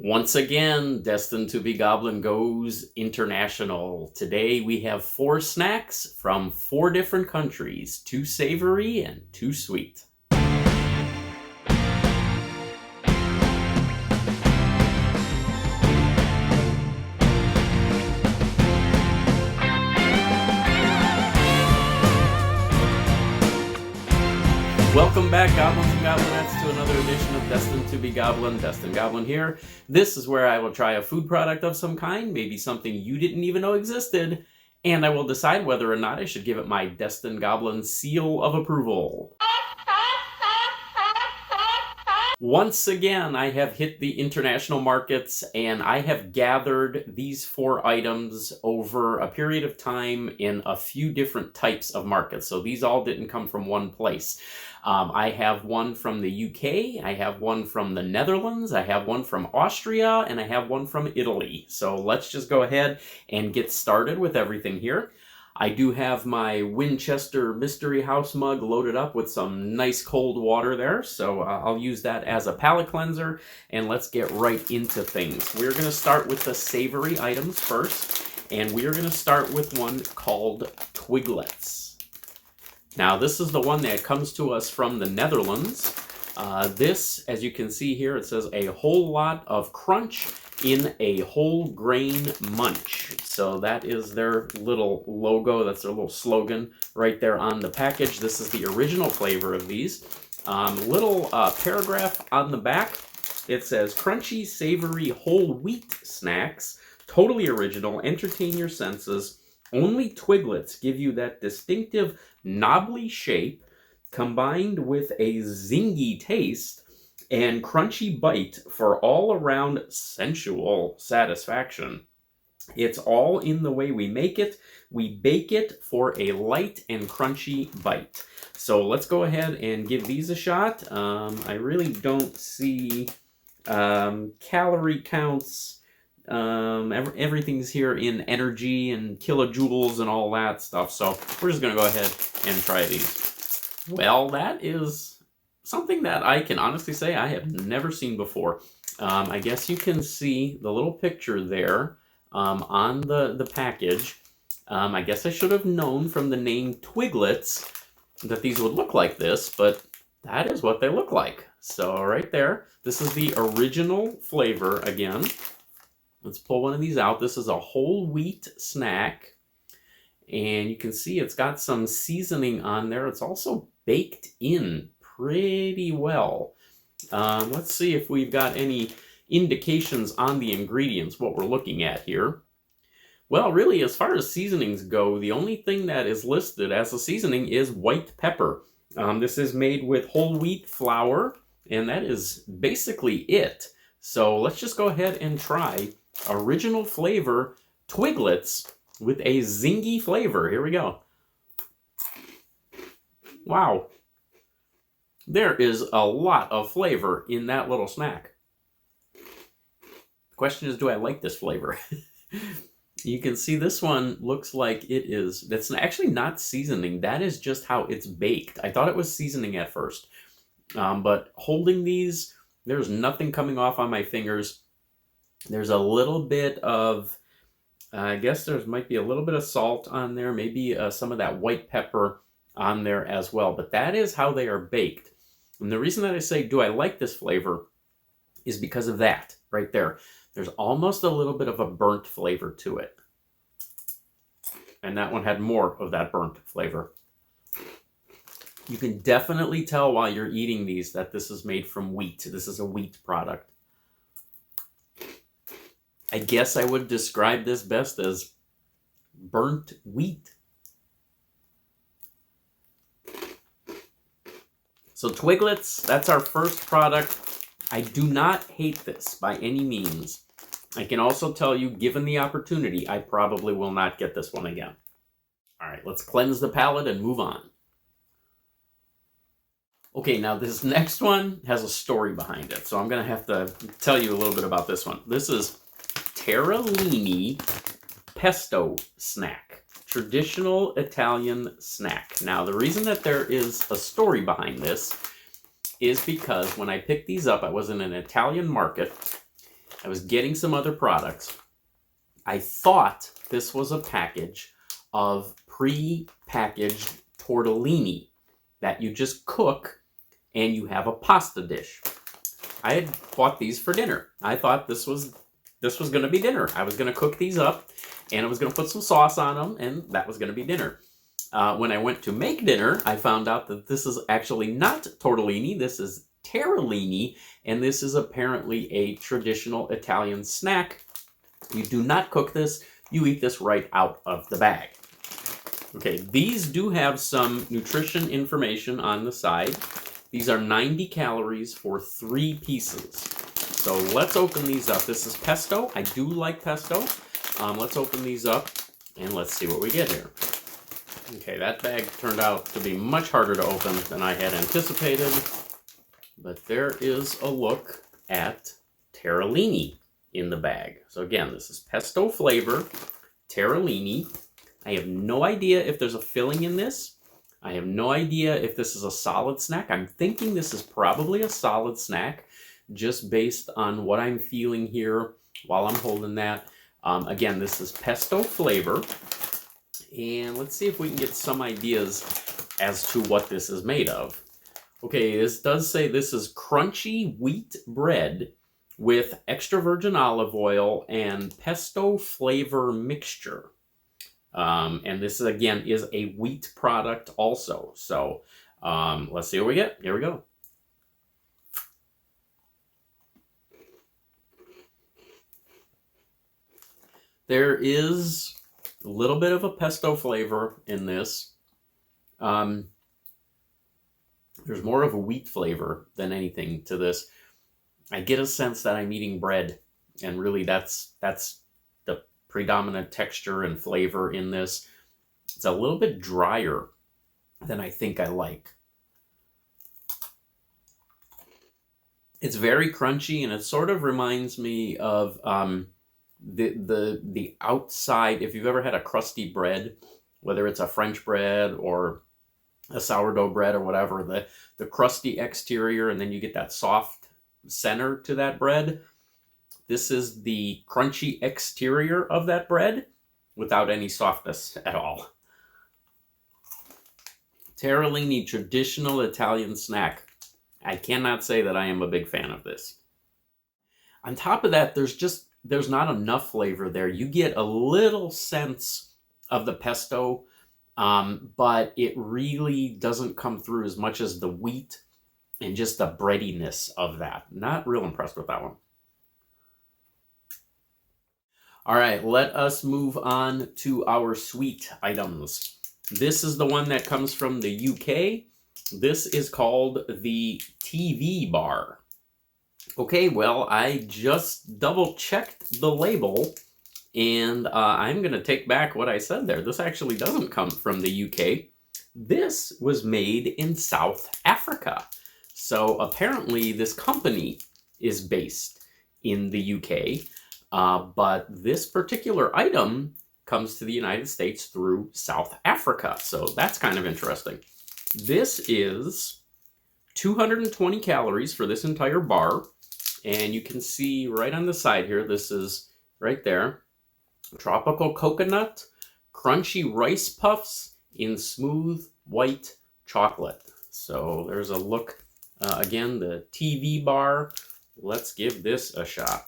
Once again, Destined to be Goblin goes international. Today we have 4 snacks from 4 different countries, 2 savory and 2 sweet. Welcome back, Goblins and Goblinettes, to another edition of Destined to be Goblin. Destined Goblin here. This is where I will try a food product of some kind, maybe something you didn't even know existed, and I will decide whether or not I should give it my Destined Goblin seal of approval. Once again, I have hit the international markets, and I have gathered these 4 items over a period of time in a few different types of markets. So these all didn't come from one place. I have one from the UK, I have one from the Netherlands, I have one from Austria, and I have one from Italy. So let's just go ahead and get started with everything here. I do have my Winchester Mystery House mug loaded up with some nice cold water there, so I'll use that as a palate cleanser, and let's get right into things. We're going to start with the savory items first, and we're going to start with one called Twiglets. Now, this is the one that comes to us from the Netherlands. This, as you can see here, it says a whole lot of crunch in a whole grain munch. So that is their little logo. That's their little slogan right there on the package. This is the original flavor of these. Little paragraph on the back. It says, crunchy, savory, whole wheat snacks. Totally original. Entertain your senses. Only Twiglets give you that distinctive knobbly shape combined with a zingy taste and crunchy bite for all-around sensual satisfaction. It's all in the way we make it. We bake it for a light and crunchy bite. So let's go ahead and give these a shot. I really don't see calorie counts. Everything's here in energy and kilojoules and all that stuff. So we're just going to go ahead and try these. Well, that is something that I can honestly say I have never seen before. I guess you can see the little picture there on the package. I guess I should have known from the name Twiglets that these would look like this, but that is what they look like. So right there, this is the original flavor again. Let's pull one of these out. This is a whole wheat snack, and you can see it's got some seasoning on there. It's also baked in pretty well. Let's see if we've got any indications on the ingredients, what we're looking at here. Well, really, as far as seasonings go, the only thing that is listed as a seasoning is white pepper. This is made with whole wheat flour, and that is basically it. So let's just go ahead and try original flavor Twiglets with a zingy flavor. Here we go. Wow. There is a lot of flavor in that little snack. The question is, do I like this flavor? You can see this one looks like it is, that's actually not seasoning. That is just how it's baked. I thought it was seasoning at first. But holding these, there's nothing coming off on my fingers. There's a little bit of, I guess there might be a little bit of salt on there, maybe some of that white pepper on there as well. But that is how they are baked. And the reason that I say, do I like this flavor, is because of that right there. There's almost a little bit of a burnt flavor to it. And that one had more of that burnt flavor. You can definitely tell while you're eating these that this is made from wheat. This is a wheat product. I guess I would describe this best as burnt wheat. So Twiglets, that's our first product. I do not hate this by any means. I can also tell you, given the opportunity, I probably will not get this one again. All right, let's cleanse the palate and move on. Okay, now this next one has a story behind it, so I'm going to have to tell you a little bit about this one. This is Terrellini pesto snack. Traditional Italian snack. Now, the reason that there is a story behind this is because when I picked these up, I was in an Italian market, I was getting some other products. I thought this was a package of pre-packaged tortellini that you just cook and you have a pasta dish. I had bought these for dinner. I thought this was going to be dinner. I was going to cook these up and I was going to put some sauce on them and that was going to be dinner. When I went to make dinner, I found out that this is actually not tortellini. This is terrellini, and this is apparently a traditional Italian snack. You do not cook this. You eat this right out of the bag. Okay, these do have some nutrition information on the side. These are 90 calories for 3 pieces. So let's open these up. This is pesto. I do like pesto. Let's open these up and let's see what we get here. Okay, that bag turned out to be much harder to open than I had anticipated. But there is a look at terrellini in the bag. So again, this is pesto flavor, terrellini. I have no idea if there's a filling in this. I have no idea if this is a solid snack. I'm thinking this is probably a solid snack just based on what I'm feeling here while I'm holding that. Again, this is pesto flavor. And let's see if we can get some ideas as to what this is made of. Okay, this does say this is crunchy wheat bread with extra virgin olive oil and pesto flavor mixture. And this, again, is a wheat product also. So let's see what we get. Here we go. There is a little bit of a pesto flavor in this. There's more of a wheat flavor than anything to this. I get a sense that I'm eating bread, and really that's the predominant texture and flavor in this. It's a little bit drier than I think I like. It's very crunchy, and it sort of reminds me of the outside. If you've ever had a crusty bread, whether it's a French bread or a sourdough bread or whatever, the crusty exterior, and then you get that soft center to that bread. This is the crunchy exterior of that bread without any softness at all. Terrellini, traditional Italian snack. I cannot say that I am a big fan of this. On top of that, there's not enough flavor there. You get a little sense of the pesto, but it really doesn't come through as much as the wheat and just the breadiness of that. Not real impressed with that one. All right, let us move on to our sweet items. This is the one that comes from the UK. This is called the TV bar. Okay, well, I just double-checked the label, and I'm going to take back what I said there. This actually doesn't come from the UK. This was made in South Africa. So apparently this company is based in the UK, but this particular item comes to the United States through South Africa. So that's kind of interesting. This is 220 calories for this entire bar. And you can see right on the side here, this is right there. Tropical coconut, crunchy rice puffs in smooth white chocolate. So there's a look. Again, the TV bar. Let's give this a shot.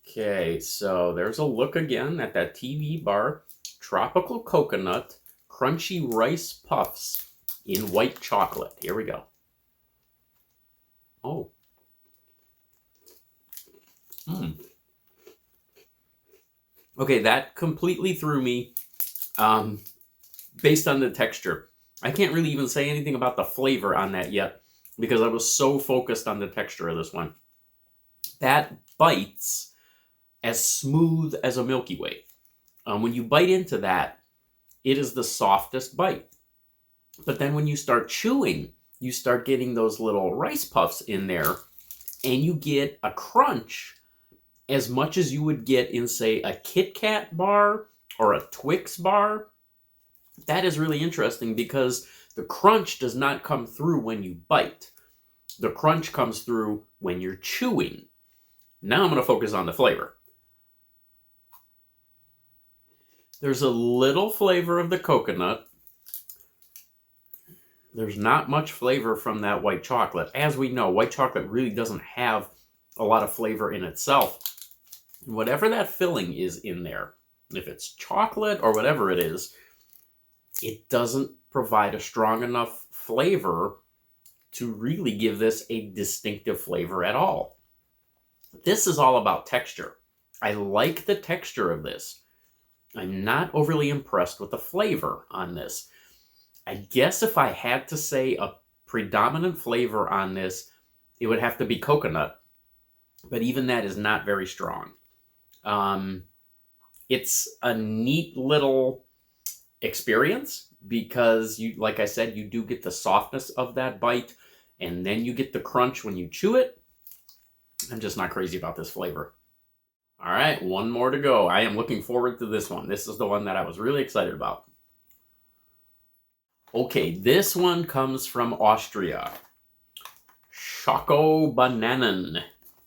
Okay, so there's a look again at that TV bar. Tropical coconut, crunchy rice puffs in white chocolate. Here we go. Oh. Okay, that completely threw me based on the texture. I can't really even say anything about the flavor on that yet because I was so focused on the texture of this one. That bites as smooth as a Milky Way. When you bite into that, it is the softest bite. But then when you start chewing, you start getting those little rice puffs in there, and you get a crunch as much as you would get in, say, a Kit Kat bar or a Twix bar. That is really interesting because the crunch does not come through when you bite. The crunch comes through when you're chewing. Now I'm going to focus on the flavor. There's a little flavor of the coconut. There's not much flavor from that white chocolate. As we know, white chocolate really doesn't have a lot of flavor in itself. Whatever that filling is in there, if it's chocolate or whatever it is, it doesn't provide a strong enough flavor to really give this a distinctive flavor at all. This is all about texture. I like the texture of this. I'm not overly impressed with the flavor on this. I guess if I had to say a predominant flavor on this, it would have to be coconut. But even that is not very strong. It's a neat little experience because, like I said, you do get the softness of that bite, and then you get the crunch when you chew it. I'm just not crazy about this flavor. All right, one more to go. I am looking forward to this one. This is the one that I was really excited about. Okay, this one comes from Austria. Schoko-Bananen.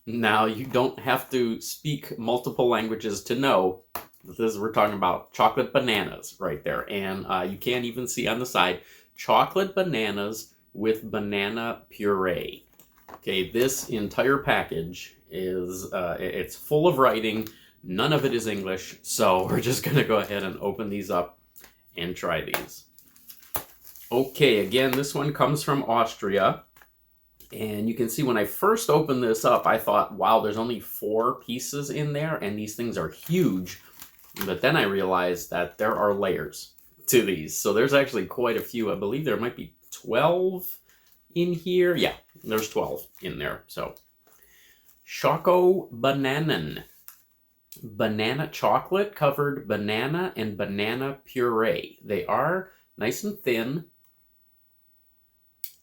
Now, you don't have to speak multiple languages to know this. We're talking about chocolate bananas right there. And you can't even see on the side, chocolate bananas with banana puree. Okay, this entire package is, it's full of writing. None of it is English. So we're just going to go ahead and open these up and try these. Okay, again, this one comes from Austria. And you can see when I first opened this up, I thought, wow, there's only 4 pieces in there, and these things are huge. But then I realized that there are layers to these. So there's actually quite a few. I believe there might be 12 in here. Yeah, there's 12 in there. So, Schoko-Bananen. Banana chocolate covered banana and banana puree. They are nice and thin.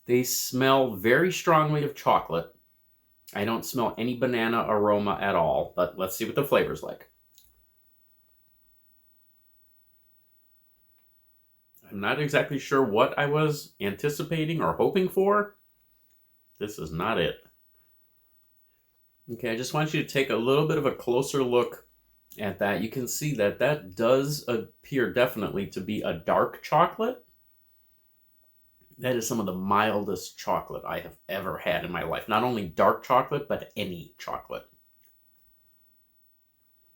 They smell very strongly of chocolate. I don't smell any banana aroma at all, but let's see what the flavor's like. I'm not exactly sure what I was anticipating or hoping for. This is not it. Okay, I just want you to take a little bit of a closer look at that. You can see that that does appear definitely to be a dark chocolate. That is some of the mildest chocolate I have ever had in my life. Not only dark chocolate, but any chocolate.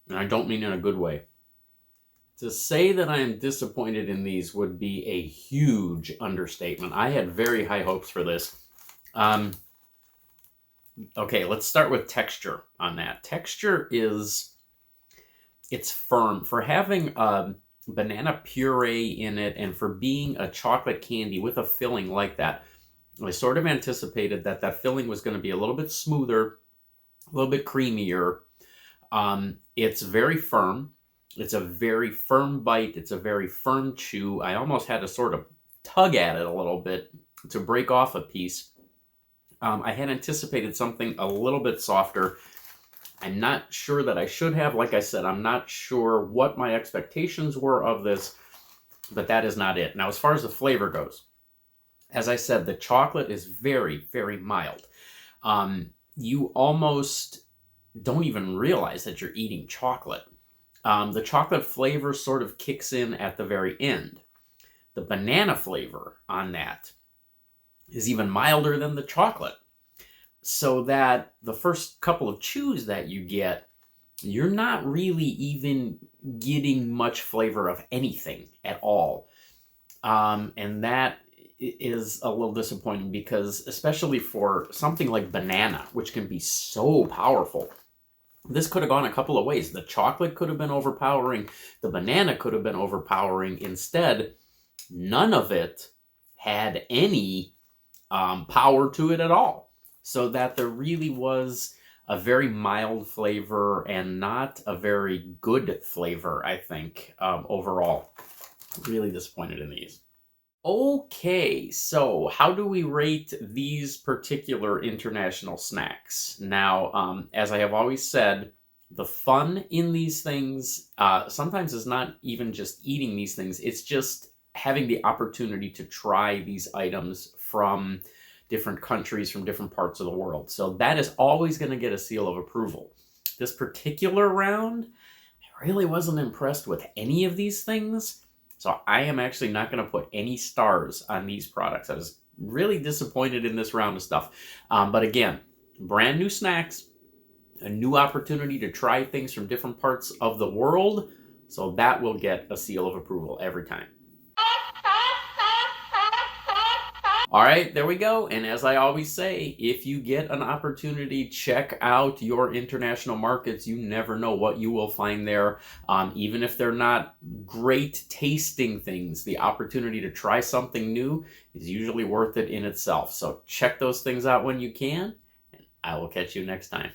And I don't mean in a good way. To say that I am disappointed in these would be a huge understatement. I had very high hopes for this. Okay, let's start with texture on that. Texture is, it's firm. For having banana puree in it and for being a chocolate candy with a filling like that, I sort of anticipated that that filling was going to be a little bit smoother, a little bit creamier. It's very firm. It's a very firm bite. It's a very firm chew. I almost had to sort of tug at it a little bit to break off a piece. I had anticipated something a little bit softer. I'm not sure that I should have. Like I said, I'm not sure what my expectations were of this, but that is not it. Now, as far as the flavor goes, as I said, the chocolate is very, very mild. You almost don't even realize that you're eating chocolate. The chocolate flavor sort of kicks in at the very end. The banana flavor on that is even milder than the chocolate. So that the first couple of chews that you get, you're not really even getting much flavor of anything at all. And that is a little disappointing because, especially for something like banana, which can be so powerful, this could have gone a couple of ways. The chocolate could have been overpowering. The banana could have been overpowering. Instead, none of it had any power to it at all. So that there really was a very mild flavor and not a very good flavor, I think, overall. Really disappointed in these. Okay, so how do we rate these particular international snacks? Now, as I have always said, the fun in these things sometimes is not even just eating these things. It's just having the opportunity to try these items from different countries, from different parts of the world. So that is always going to get a seal of approval. this particular round, I really wasn't impressed with any of these things. So I am actually not going to put any stars on these products. I was really disappointed in this round of stuff. But again, brand new snacks, a new opportunity to try things from different parts of the world. So that will get a seal of approval every time. All right, there we go. And as I always say, if you get an opportunity, check out your international markets. You never know what you will find there. Even if they're not great tasting things, the opportunity to try something new is usually worth it in itself. So check those things out when you can, and I will catch you next time.